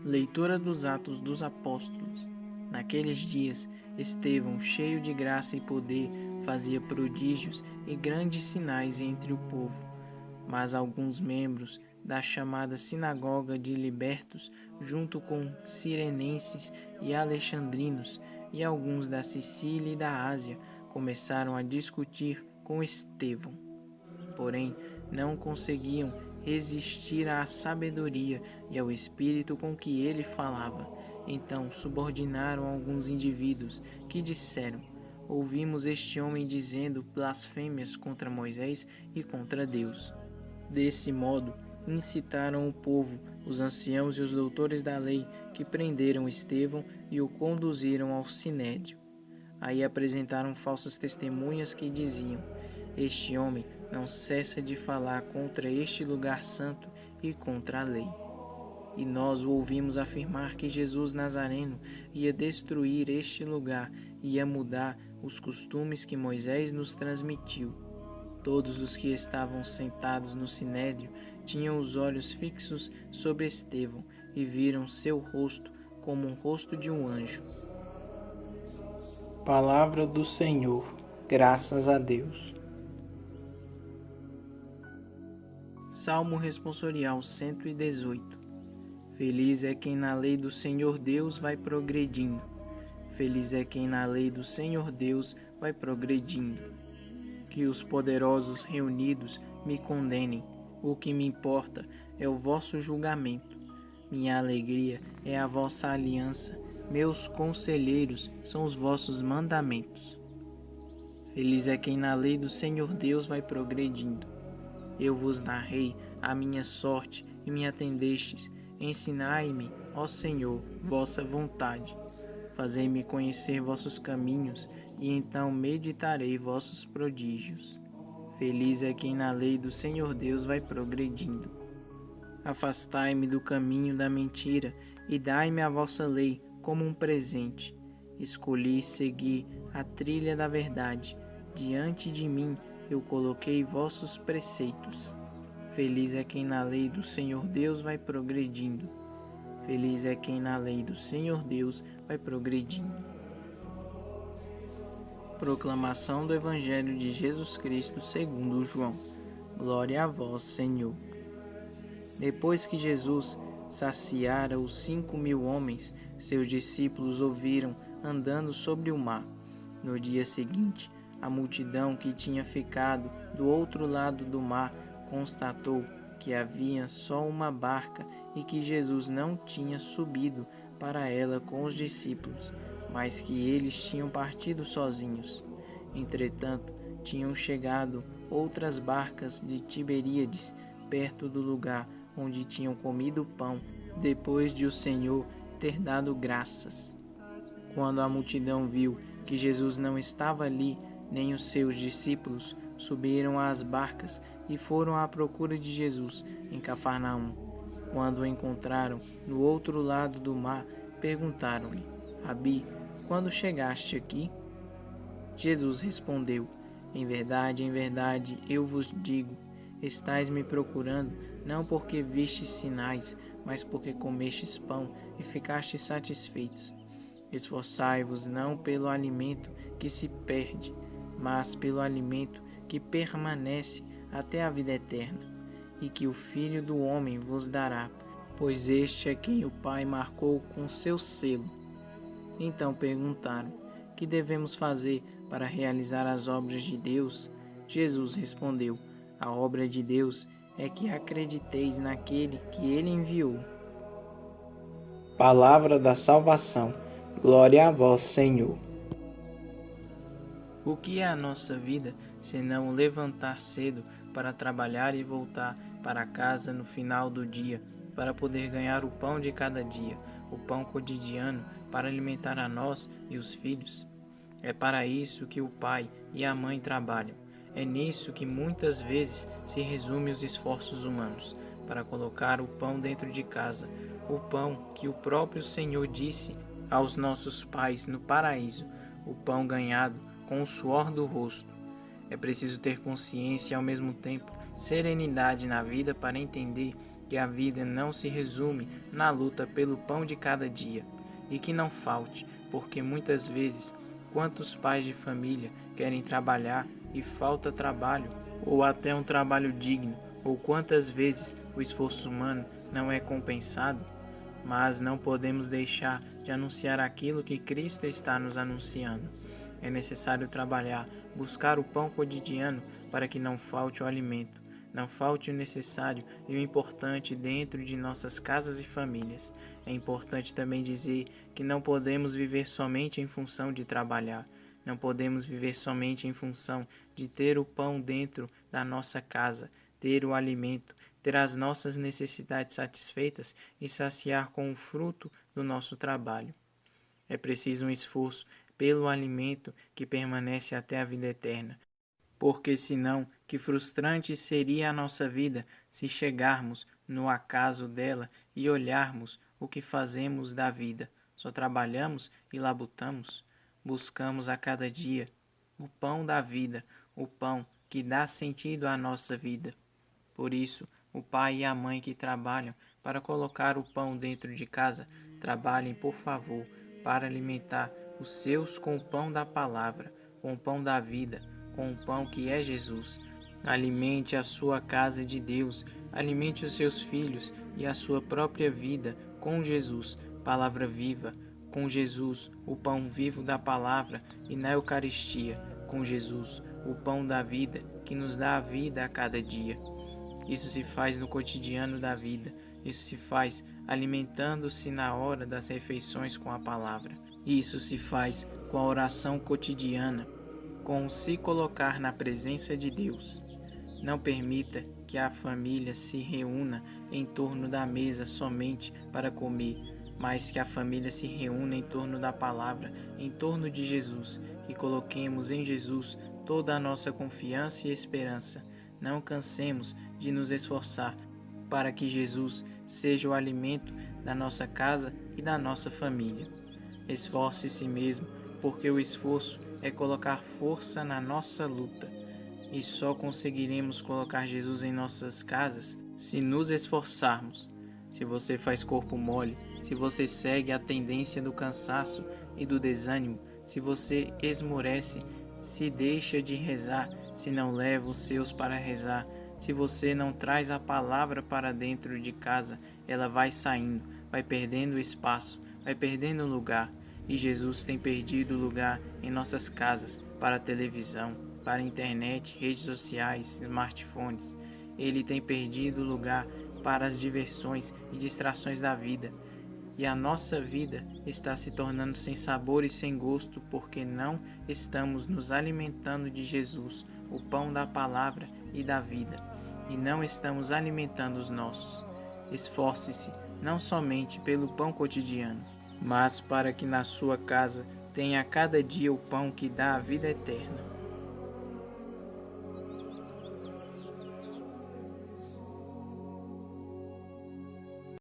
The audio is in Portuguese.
Leitura dos Atos dos Apóstolos. Naqueles dias, Estevão, cheio de graça e poder, fazia prodígios e grandes sinais entre o povo. Mas alguns membros da chamada Sinagoga de Libertos, junto com cirenenses e alexandrinos e alguns da Sicília e da Ásia, começaram a discutir com Estevão. Porém, não conseguiam resistir à sabedoria e ao espírito com que ele falava. Então subordinaram alguns indivíduos que disseram: ouvimos este homem dizendo blasfêmias contra Moisés e contra Deus. Desse modo, incitaram o povo, os anciãos e os doutores da lei, que prenderam Estevão e o conduziram ao sinédrio. Aí apresentaram falsas testemunhas que diziam: este homem não cessa de falar contra este lugar santo e contra a lei. E nós o ouvimos afirmar que Jesus Nazareno ia destruir este lugar e ia mudar os costumes que Moisés nos transmitiu. Todos os que estavam sentados no sinédrio tinham os olhos fixos sobre Estevão e viram seu rosto como o rosto de um anjo. Palavra do Senhor. Graças a Deus. Salmo Responsorial 118. Feliz é quem na lei do Senhor Deus vai progredindo. Feliz é quem na lei do Senhor Deus vai progredindo. Que os poderosos reunidos me condenem. O que me importa é o vosso julgamento. Minha alegria é a vossa aliança. Meus conselheiros são os vossos mandamentos. Feliz é quem na lei do Senhor Deus vai progredindo. Eu vos narrei a minha sorte e me atendestes. Ensinai-me, ó Senhor, vossa vontade. Fazei-me conhecer vossos caminhos, e então meditarei vossos prodígios. Feliz é quem na lei do Senhor Deus vai progredindo. Afastai-me do caminho da mentira, e dai-me a vossa lei como um presente. Escolhi seguir a trilha da verdade. Diante de mim eu coloquei vossos preceitos. Feliz é quem na lei do Senhor Deus vai progredindo. Feliz é quem na lei do Senhor Deus vai progredindo. Proclamação do Evangelho de Jesus Cristo segundo João. Glória a vós, Senhor. Depois que Jesus saciara os 5.000 homens, seus discípulos o viram andando sobre o mar. No dia seguinte, a multidão que tinha ficado do outro lado do mar constatou que havia só uma barca e que Jesus não tinha subido para ela com os discípulos, mas que eles tinham partido sozinhos. Entretanto, tinham chegado outras barcas de Tiberíades, perto do lugar onde tinham comido o pão, depois de o Senhor ter dado graças. Quando a multidão viu que Jesus não estava ali, nem os seus discípulos, subiram às barcas e foram à procura de Jesus em Cafarnaum. Quando o encontraram no outro lado do mar, perguntaram-lhe: Rabi, quando chegaste aqui? Jesus respondeu: em verdade, eu vos digo, estais me procurando, não porque vistes sinais, mas porque comestes pão e ficastes satisfeitos. Esforçai-vos não pelo alimento que se perde, mas pelo alimento que permanece até a vida eterna, e que o Filho do Homem vos dará, pois este é quem o Pai marcou com seu selo. Então perguntaram: que devemos fazer para realizar as obras de Deus? Jesus respondeu: a obra de Deus é que acrediteis naquele que ele enviou. Palavra da salvação. Glória a vós, Senhor. O que é a nossa vida, senão levantar cedo para trabalhar e voltar para casa no final do dia, para poder ganhar o pão de cada dia, o pão cotidiano, para alimentar a nós e os filhos? É para isso que o pai e a mãe trabalham. É nisso que muitas vezes se resume os esforços humanos, para colocar o pão dentro de casa, o pão que o próprio Senhor disse aos nossos pais no paraíso, o pão ganhado com o suor do rosto. É preciso ter consciência e ao mesmo tempo serenidade na vida para entender que a vida não se resume na luta pelo pão de cada dia, e que não falte, porque muitas vezes, quantos pais de família querem trabalhar e falta trabalho, ou até um trabalho digno, ou quantas vezes o esforço humano não é compensado, mas não podemos deixar de anunciar aquilo que Cristo está nos anunciando. É necessário trabalhar, buscar o pão cotidiano para que não falte o alimento, não falte o necessário e o importante dentro de nossas casas e famílias. É importante também dizer que não podemos viver somente em função de trabalhar. Não podemos viver somente em função de ter o pão dentro da nossa casa, ter o alimento, ter as nossas necessidades satisfeitas e saciar com o fruto do nosso trabalho. É preciso um esforço pelo alimento que permanece até a vida eterna, porque senão, que frustrante seria a nossa vida se chegarmos no acaso dela e olharmos o que fazemos da vida. Só trabalhamos e labutamos. Buscamos a cada dia o pão da vida, o pão que dá sentido à nossa vida. Por isso, o pai e a mãe que trabalham para colocar o pão dentro de casa, trabalhem, por favor, para alimentar os seus com o pão da palavra, com o pão da vida, com o pão que é Jesus. Alimente a sua casa de Deus, alimente os seus filhos e a sua própria vida com Jesus, palavra viva, com Jesus, o pão vivo da palavra, e na Eucaristia, com Jesus, o pão da vida que nos dá a vida a cada dia. Isso se faz no cotidiano da vida. Isso se faz alimentando-se na hora das refeições com a palavra. Isso se faz com a oração cotidiana, com o se colocar na presença de Deus. Não permita que a família se reúna em torno da mesa somente para comer, mas que a família se reúna em torno da palavra, em torno de Jesus, e coloquemos em Jesus toda a nossa confiança e esperança. Não cansemos de nos esforçar para que Jesus seja o alimento da nossa casa e da nossa família. Esforce-se mesmo, porque o esforço é colocar força na nossa luta. E só conseguiremos colocar Jesus em nossas casas se nos esforçarmos. Se você faz corpo mole, se você segue a tendência do cansaço e do desânimo, se você esmorece, se deixa de rezar, se não leva os seus para rezar, se você não traz a palavra para dentro de casa, ela vai saindo, vai perdendo espaço, vai perdendo lugar. E Jesus tem perdido lugar em nossas casas, para a televisão, para a internet, redes sociais, smartphones. Ele tem perdido lugar para as diversões e distrações da vida. E a nossa vida está se tornando sem sabor e sem gosto porque não estamos nos alimentando de Jesus, o pão da palavra e da vida, e não estamos alimentando os nossos. Esforce-se não somente pelo pão cotidiano, mas para que na sua casa tenha a cada dia o pão que dá a vida eterna.